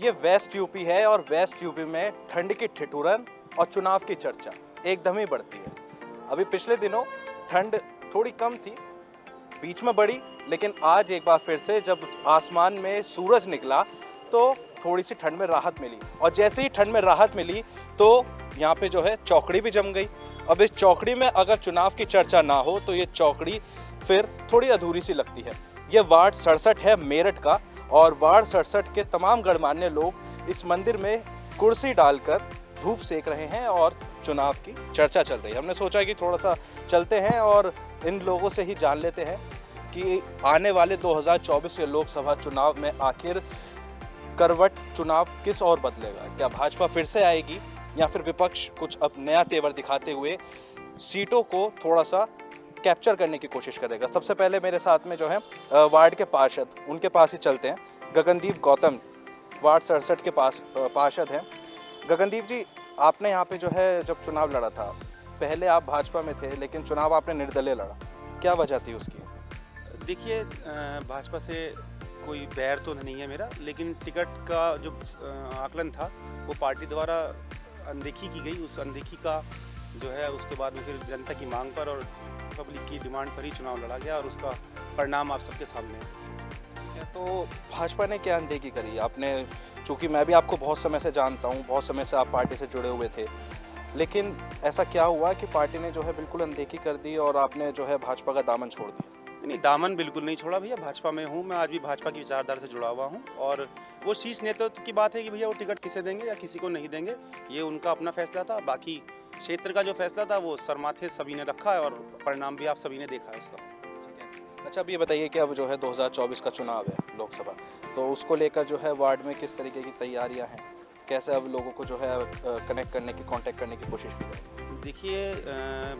ये west UP है और वेस्ट यूपी में ठंड की ठिठुरन और चुनाव की चर्चा एकदम ही बढ़ती है। अभी पिछले दिनों ठंड थोड़ी कम थी, बीच में बढ़ी, लेकिन आज एक बार फिर से जब आसमान में सूरज निकला तो थोड़ी सी ठंड में राहत मिली। और जैसे ही ठंड में राहत मिली तो यहाँ पे जो है चौकड़ी भी जम गई। अब इस चौकड़ी में अगर चुनाव की चर्चा ना हो तो ये चौकड़ी फिर थोड़ी अधूरी सी लगती है। ये वार्ड 67 है मेरठ का, और वार्ड 67 के तमाम गणमान्य लोग इस मंदिर में कुर्सी डालकर धूप सेक रहे हैं और चुनाव की चर्चा चल रही है। हमने सोचा कि थोड़ा सा चलते हैं और इन लोगों से ही जान लेते हैं कि आने वाले 2024 के लोकसभा चुनाव में आखिर करवट चुनाव किस ओर बदलेगा। क्या भाजपा फिर से आएगी या फिर विपक्ष कुछ अब नया तेवर दिखाते हुए सीटों को थोड़ा सा कैप्चर करने की कोशिश करेगा। सबसे पहले मेरे साथ में जो है वार्ड के पार्षद, उनके पास ही चलते हैं। गगनदीप गौतम वार्ड 67 के पार्षद हैं। गगनदीप जी, आपने यहाँ पे जो है जब चुनाव लड़ा था, पहले आप भाजपा में थे लेकिन चुनाव आपने निर्दलीय लड़ा, क्या वजह थी उसकी? देखिए, भाजपा से कोई बैर तो नहीं है मेरा, लेकिन टिकट का जो आकलन था वो पार्टी द्वारा अनदेखी की गई। उस अनदेखी का जो है उसके बाद में फिर जनता की मांग पर और पब्लिक की डिमांड पर ही चुनाव लड़ा गया और उसका परिणाम आप सबके सामने है। तो भाजपा ने क्या अनदेखी करी? आपने, चूँकि मैं भी आपको बहुत समय से जानता हूँ, बहुत समय से आप पार्टी से जुड़े हुए थे, लेकिन ऐसा क्या हुआ कि पार्टी ने जो है बिल्कुल अनदेखी कर दी और आपने जो है भाजपा का दामन छोड़ दिया? नहीं, दामन बिल्कुल नहीं छोड़ा भैया। भाजपा में हूँ मैं, आज भी भाजपा की विचारधारा से जुड़ा हुआ हूँ। और वो शीर्ष नेतृत्व की बात है कि भैया वो टिकट किसे देंगे या किसी को नहीं देंगे, ये उनका अपना फैसला था। बाकी क्षेत्र का जो फैसला था वो सरमाथे सभी ने रखा है और परिणाम भी आप सभी ने देखा है उसका। अच्छा, अब ये बताइए कि अब जो है 2024 का चुनाव है लोकसभा, तो उसको लेकर जो है वार्ड में किस तरीके की तैयारियां हैं? कैसे अब लोगों को जो है कनेक्ट करने की, कांटेक्ट करने की कोशिश की जाए? देखिए,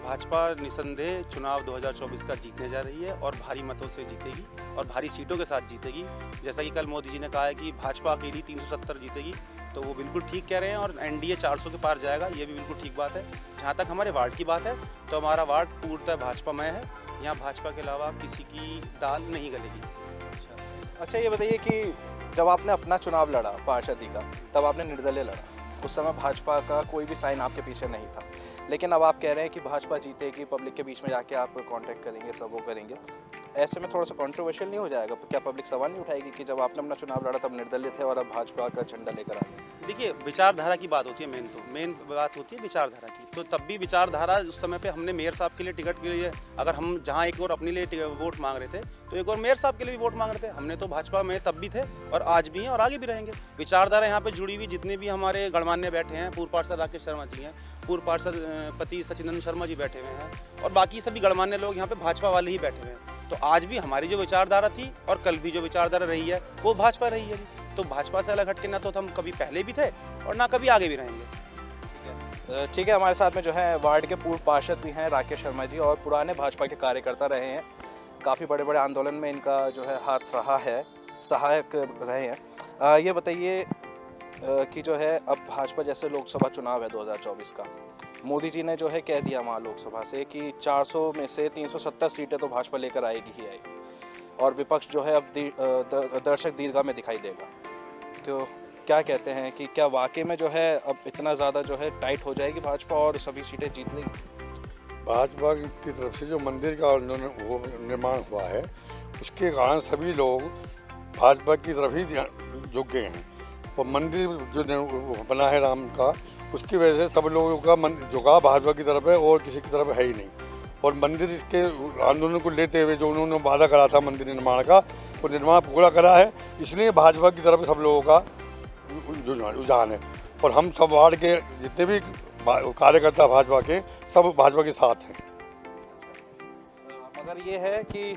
भाजपा निसंदेह चुनाव 2024 का जीतने जा रही है और भारी मतों से जीतेगी और भारी सीटों के साथ जीतेगी। जैसा कि कल मोदी जी ने कहा है कि भाजपा अकेली 370 जीतेगी, तो वो बिल्कुल ठीक कह रहे हैं। और एनडीए 400 के पार जाएगा, ये भी बिल्कुल ठीक बात है। जहाँ तक हमारे वार्ड की बात है तो हमारा वार्ड पूर्णतः भाजपामय है। यहाँ भाजपा के अलावा किसी की दाल नहीं गलेगी। अच्छा, ये बताइए कि जब आपने अपना चुनाव लड़ा पार्षदी का, तब आपने निर्दलीय लड़ा, उस समय भाजपा का कोई भी साइन आपके पीछे नहीं था, लेकिन अब आप कह रहे हैं कि भाजपा जीतेगी, पब्लिक के बीच में जाके आप कांटेक्ट करेंगे, सब वो करेंगे। ऐसे में थोड़ा सा कंट्रोवर्शियल नहीं हो जाएगा? क्या पब्लिक सवाल नहीं उठाएगी कि जब आपने अपना चुनाव लड़ा तब निर्दलीय थे और अब भाजपा का झंडा लेकर आ गए? देखिए, विचारधारा की बात होती है। मेन बात होती है विचारधारा की। तो तब भी विचारधारा उस समय पे हमने मेयर साहब के लिए टिकट के लिए, अगर हम जहाँ एक और अपने लिए वोट मांग रहे थे तो एक और मेयर साहब के लिए भी वोट मांग रहे थे। हमने तो भाजपा में तब भी थे और आज भी हैं और आगे भी रहेंगे। विचारधारा यहाँ पे जुड़ी हुई जितने भी हमारे गणमान्य बैठे हैं, पूर्व पार्षद राकेश शर्मा जी हैं, पूर्व पार्षद पति सचिनंदन शर्मा जी बैठे हुए हैं और बाकी सभी गणमान्य लोग यहाँ पे भाजपा वाले ही बैठे हुए हैं। तो आज भी हमारी जो विचारधारा थी और कल भी जो विचारधारा रही है वो भाजपा रही है। तो भाजपा से अलग हटके ना तो हम कभी पहले भी थे और ना कभी आगे भी रहेंगे। ठीक है, हमारे साथ में जो है वार्ड के पूर्व पार्षद भी हैं राकेश शर्मा जी, और पुराने भाजपा के कार्यकर्ता रहे हैं। काफ़ी बड़े बड़े आंदोलन में इनका जो है हाथ रहा है, सहायक रहे हैं। ये बताइए कि जो है अब भाजपा, जैसे लोकसभा चुनाव है 2024 का, मोदी जी ने जो है कह दिया वहाँ लोकसभा से कि 400 में से 370 सीटें तो भाजपा लेकर आएगी ही आएगी, और विपक्ष जो है अब दर्शक दीर्घा में दिखाई देगा। तो क्या कहते हैं कि क्या वाकई में जो है अब इतना ज़्यादा जो है टाइट हो जाएगी भाजपा और सभी सीटें जीत लेगी? भाजपा की तरफ से जो मंदिर का वो निर्माण हुआ है, उसके कारण सभी लोग भाजपा की तरफ ही झुक गए हैं। और मंदिर जो बना है राम का, उसकी वजह से सब लोगों का झुकाव भाजपा की तरफ है और किसी की तरफ है ही नहीं। और मंदिर के आंदोलन को लेते हुए जो उन्होंने वादा करा था मंदिर निर्माण का, वो निर्माण पूरा करा है, इसलिए भाजपा की तरफ सब लोगों का रुझान है। और हम सब वार्ड के जितने भी कार्यकर्ता भाजपा के, सब भाजपा के साथ हैं। मगर ये है कि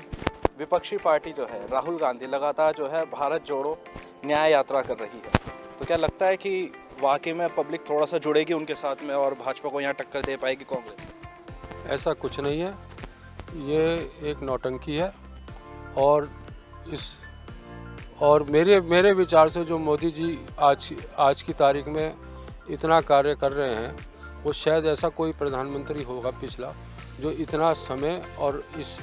विपक्षी पार्टी जो है राहुल गांधी लगातार जो है भारत जोड़ो न्याय यात्रा कर रही है, तो क्या लगता है कि वाकई में पब्लिक थोड़ा सा जुड़ेगी उनके साथ में और भाजपा को यहाँ टक्कर दे पाएगी कांग्रेस? ऐसा कुछ नहीं है, ये एक नौटंकी है। और मेरे विचार से जो मोदी जी आज की तारीख में इतना कार्य कर रहे हैं, वो शायद ऐसा कोई प्रधानमंत्री होगा पिछला जो इतना समय और इस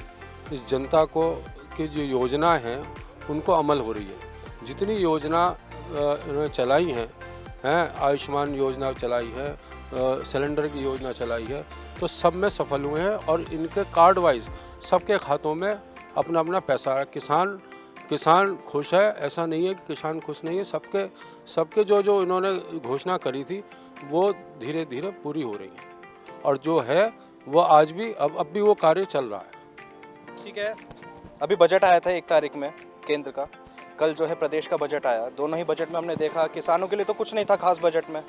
जनता को की जो योजना है उनको अमल हो रही है। जितनी योजना इन्होंने चलाई हैं आयुष्मान योजना चलाई है, सिलेंडर की योजना चलाई है, तो सब में सफल हुए हैं और इनके कार्ड वाइज सबके खातों में अपना अपना पैसा है। किसान खुश है, ऐसा नहीं है कि किसान खुश नहीं है। सबके जो इन्होंने घोषणा करी थी वो धीरे धीरे पूरी हो रही है और जो है वो आज भी अब भी वो कार्य चल रहा है। ठीक है, अभी बजट आया था 1 तारीख में केंद्र का, कल जो है प्रदेश का बजट आया। दोनों ही बजट में हमने देखा किसानों के लिए तो कुछ नहीं था खास बजट में,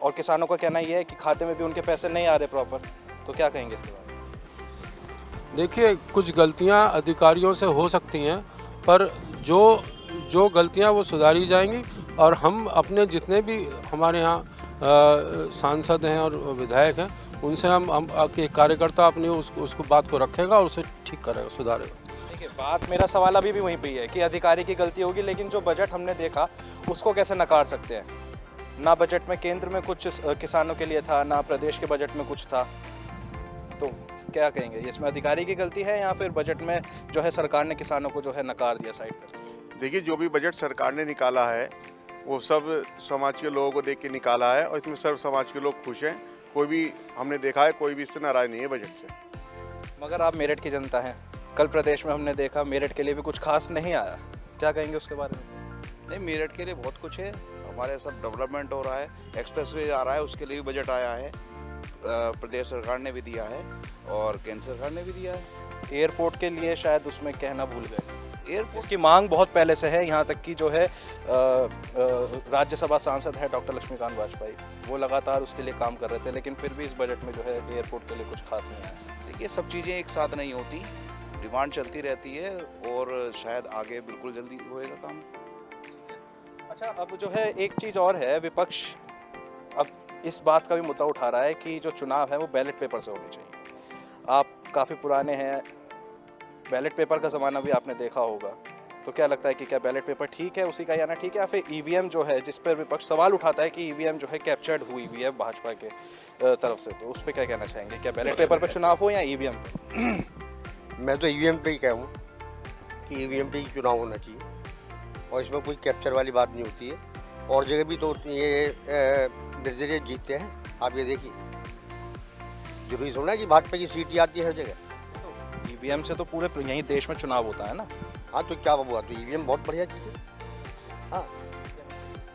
और किसानों का कहना ये है कि खाते में भी उनके पैसे नहीं आ रहे प्रॉपर। तो क्या कहेंगे इसके बारे में? देखिए, कुछ गलतियां अधिकारियों से हो सकती हैं, पर जो गलतियां वो सुधारी जाएंगी और हम अपने जितने भी हमारे यहाँ सांसद हैं और विधायक हैं उनसे हम के कार्यकर्ता अपनी उसको बात को रखेगा और उसे ठीक करेगा, सुधारेगा। देखिए, बात मेरा सवाल अभी भी वहीं पे ही है कि अधिकारी की गलती होगी, लेकिन जो बजट हमने देखा उसको कैसे नकार सकते हैं? ना बजट में केंद्र में कुछ किसानों के लिए था, ना प्रदेश के बजट में कुछ था। तो क्या कहेंगे, इसमें अधिकारी की गलती है या फिर बजट में जो है सरकार ने किसानों को जो है नकार दिया साइड पर? देखिए, जो भी बजट सरकार ने निकाला है वो सब समाज के लोगों को देख के निकाला है और इसमें सर्व समाज के लोग खुश हैं। कोई भी हमने देखा है, कोई भी इससे नाराज नहीं है बजट से। मगर आप मेरठ की जनता हैं, कल प्रदेश में हमने देखा मेरठ के लिए भी कुछ खास नहीं आया। क्या कहेंगे उसके बारे में? नहीं, मेरठ के लिए बहुत कुछ है। हमारे सब डेवलपमेंट हो रहा है, एक्सप्रेसवे आ रहा है, उसके लिए भी बजट आया है। प्रदेश सरकार ने भी दिया है और केंद्र सरकार ने भी दिया है। एयरपोर्ट के लिए शायद उसमें कहना भूल गए। एयरपोर्ट की मांग बहुत पहले से है, यहाँ तक कि जो है राज्यसभा सांसद है डॉक्टर लक्ष्मीकांत वाजपेयी, वो लगातार उसके लिए काम कर रहे थे, लेकिन फिर भी इस बजट में जो है एयरपोर्ट के लिए कुछ खास नहीं आया। देखिए, सब चीज़ें एक साथ नहीं होती, डिमांड चलती रहती है और शायद आगे बिल्कुल जल्दी होएगा काम। अच्छा, अब जो है एक चीज़ और है, विपक्ष अब इस बात का भी मुद्दा उठा रहा है कि जो चुनाव है वो बैलेट पेपर से होने चाहिए। आप काफ़ी पुराने हैं, बैलेट पेपर का ज़माना भी आपने देखा होगा, तो क्या लगता है कि क्या बैलेट पेपर ठीक है, उसी का आना ठीक है, या फिर ईवीएम जो है जिस पर विपक्ष सवाल उठाता है कि ईवीएम जो है कैप्चर्ड हुई है भाजपा के तरफ से, तो उस पर क्या कहना चाहेंगे? क्या बैलेट पेपर पर चुनाव हो या ईवीएम? मैं तो ईवीएम पे ही कहूँ कि ईवीएम पे ही चुनाव होना चाहिए और इसमें कोई कैप्चर वाली बात नहीं होती है। और जगह भी तो ये निर्दलीय जीतते हैं, आप ये देखिए। जरूरी थोड़ा है कि भाजपा की सीट ही आती है हर जगह। ईवीएम से तो पूरे यहीं देश में चुनाव होता है ना। हाँ, तो क्या हुआ, तो ईवीएम बहुत बढ़िया चीज़ है। हाँ,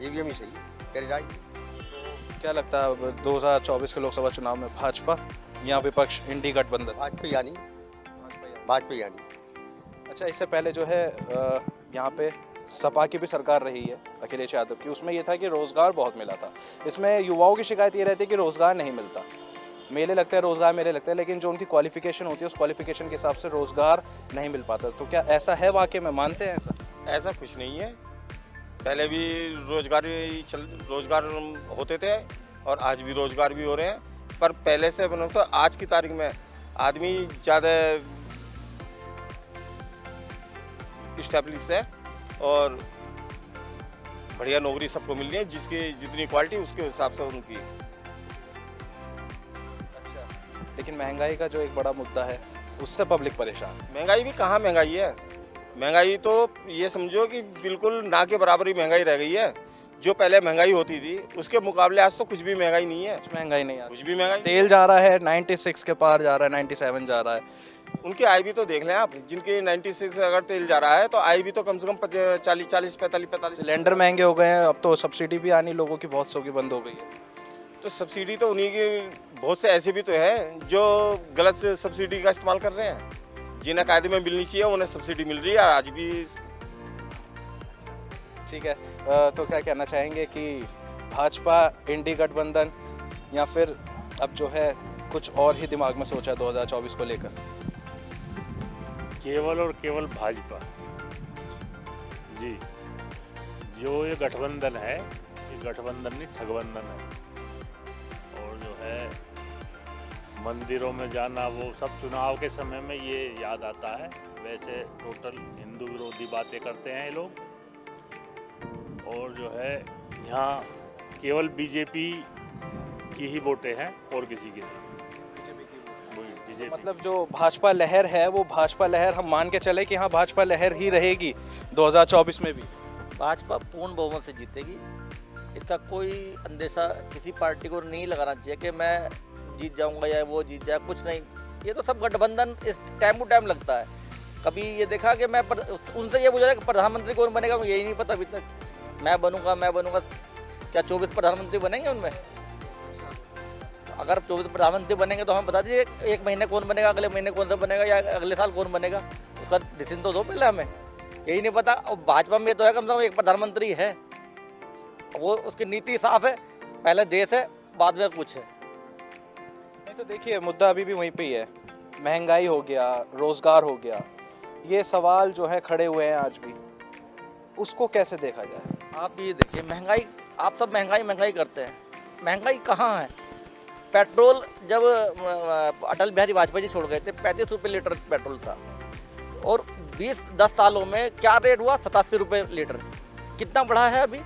ईवीएम ही सही कह रही। क्या लगता है 2024 के लोकसभा चुनाव में भाजपा या विपक्ष इंडी गठबंधन? भाजपा यानी। अच्छा, इससे पहले जो है यहाँ पे सपा की भी सरकार रही है अखिलेश यादव की, उसमें ये था कि रोज़गार बहुत मिला था। इसमें युवाओं की शिकायत ये रहती है कि रोज़गार नहीं मिलता। मेले लगते हैं, रोज़गार मेले लगते हैं, लेकिन जो उनकी क्वालिफिकेशन होती है उस क्वालिफिकेशन के हिसाब से रोज़गार नहीं मिल पाता। तो क्या ऐसा है वाकई में, मानते हैं ऐसा? ऐसा कुछ नहीं है, पहले भी रोज़गार होते थे और आज भी रोज़गार भी हो रहे हैं, पर पहले से तो आज की तारीख में आदमी ज़्यादा इस्टेब्लिश है और बढ़िया नौकरी सबको मिल रही है, जिसकी जितनी क्वालिटी उसके हिसाब से उनकी। अच्छा, लेकिन महंगाई का जो एक बड़ा मुद्दा है उससे पब्लिक परेशान। महंगाई भी कहाँ महंगाई है, महंगाई तो ये समझो कि बिल्कुल ना के बराबर ही महंगाई रह गई है। जो पहले महंगाई होती थी उसके मुकाबले आज तो कुछ भी महंगाई नहीं है। कुछ महंगाई नहीं है, कुछ भी महंगाई। तेल जा रहा है 96 के पार जा रहा है, 97 जा रहा है। उनकी आय भी तो देख लें आप, जिनके 96 अगर तेल जा रहा है तो आय भी तो कम से कम 40-45 सिलेंडर महंगे हो गए हैं, अब तो सब्सिडी भी आनी लोगों की बहुत सौ की बंद हो गई है। तो सब्सिडी तो उन्हीं की, बहुत से ऐसे भी तो है जो गलत से सब्सिडी का इस्तेमाल कर रहे हैं। जिन्हें कायदे में मिलनी चाहिए उन्हें सब्सिडी मिल रही है आज भी। ठीक है, तो क्या कहना चाहेंगे कि भाजपा इंडी गठबंधन या फिर अब जो है कुछ और ही दिमाग में सोचा 2024 को लेकर? केवल और केवल भाजपा जी। जो ये गठबंधन है, ये गठबंधन नहीं ठगबंधन है। और जो है मंदिरों में जाना, वो सब चुनाव के समय में ये याद आता है। वैसे टोटल हिंदू विरोधी बातें करते हैं ये लोग। और जो है यहाँ केवल बीजेपी की ही वोटें हैं और किसी की नहीं। बीजेपी मतलब जो भाजपा लहर है वो भाजपा लहर हम मान के चले कि हाँ भाजपा लहर ही रहेगी 2024 में भी। भाजपा पूर्ण बहुमत से जीतेगी। इसका कोई अंदेशा किसी पार्टी को नहीं लगाना चाहिए कि मैं जीत जाऊंगा या वो जीत जाए, कुछ नहीं। ये तो सब गठबंधन इस टाइम टू टाइम लगता है। कभी ये देखा कि उनसे ये पूछा कि प्रधानमंत्री कौन बनेगा, मुझे यही नहीं पता अभी तक। मैं बनूंगा, क्या 24 प्रधानमंत्री बनेंगे उनमें? अगर 24 प्रधानमंत्री बनेंगे तो हमें बता दीजिए एक महीने कौन बनेगा, अगले महीने कौन सा बनेगा, या अगले साल कौन बनेगा, उसका डिसीजन तो दो पहले हमें। यही नहीं पता। और भाजपा में तो है कम से कम एक प्रधानमंत्री है, वो उसकी नीति साफ है, पहले देश है बाद में कुछ है। नहीं तो देखिए मुद्दा अभी भी वहीं पे ही है, महंगाई हो गया, रोजगार हो गया, ये सवाल जो है खड़े हुए हैं आज भी, उसको कैसे देखा जाए? आप ये देखिए महंगाई, आप सब महंगाई करते हैं, महंगाई कहाँ है? पेट्रोल जब अटल बिहारी वाजपेयी जी छोड़ गए थे 35 रुपये लीटर पेट्रोल था, और 10 सालों में क्या रेट हुआ? 87 रुपये लीटर। कितना बढ़ा है अभी?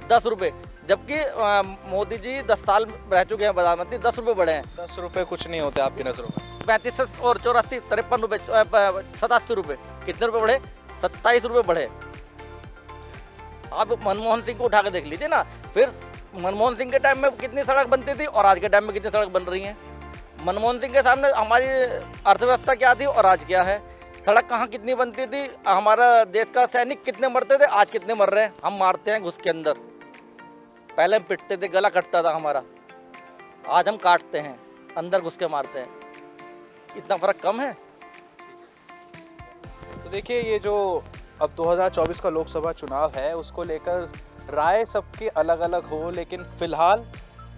10 रुपये। जबकि मोदी जी 10 साल रह चुके हैं प्रधानमंत्री, 10 रुपये बढ़े हैं। 10 रुपये कुछ नहीं होते आपकी नज़रों में? 35 और 84, 53 रुपये, 87 रुपये। कितने रुपये बढ़े? 27 रुपये बढ़े। आप मनमोहन सिंह को उठा के देख लीजिए ना, फिर मनमोहन सिंह के टाइम में कितनी सड़क बनती थी और आज के टाइम में कितनी सड़क बन रही हैं। मनमोहन सिंह के सामने हमारी अर्थव्यवस्था क्या थी और आज क्या है। सड़क कहाँ कितनी बनती थी, हमारा देश का सैनिक कितने मरते थे, आज कितने मर रहे हैं। हम मारते हैं घुस के अंदर, पहले हम पिटते थे, गला कटता था हमारा, आज हम काटते हैं, अंदर घुस के मारते हैं। इतना फर्क कम है। तो देखिए ये जो अब 2024 का लोकसभा चुनाव है उसको लेकर राय सबकी अलग अलग हो, लेकिन फिलहाल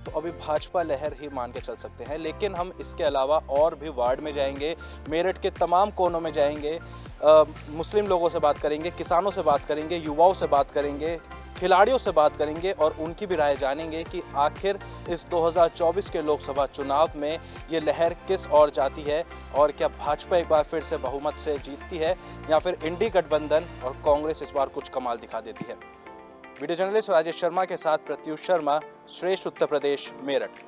तो अभी भाजपा लहर ही मान के चल सकते हैं। लेकिन हम इसके अलावा और भी वार्ड में जाएंगे, मेरठ के तमाम कोनों में जाएंगे, मुस्लिम लोगों से बात करेंगे, किसानों से बात करेंगे, युवाओं से बात करेंगे, खिलाड़ियों से बात करेंगे और उनकी भी राय जानेंगे कि आखिर इस 2024 के लोकसभा चुनाव में ये लहर किस ओर जाती है, और क्या भाजपा एक बार फिर से बहुमत से जीतती है या फिर इंडी गठबंधन और कांग्रेस इस बार कुछ कमाल दिखा देती है। वीडियो जर्नलिस्ट राजेश शर्मा के साथ प्रत्युष शर्मा, श्रेष्ठ उत्तर प्रदेश, मेरठ।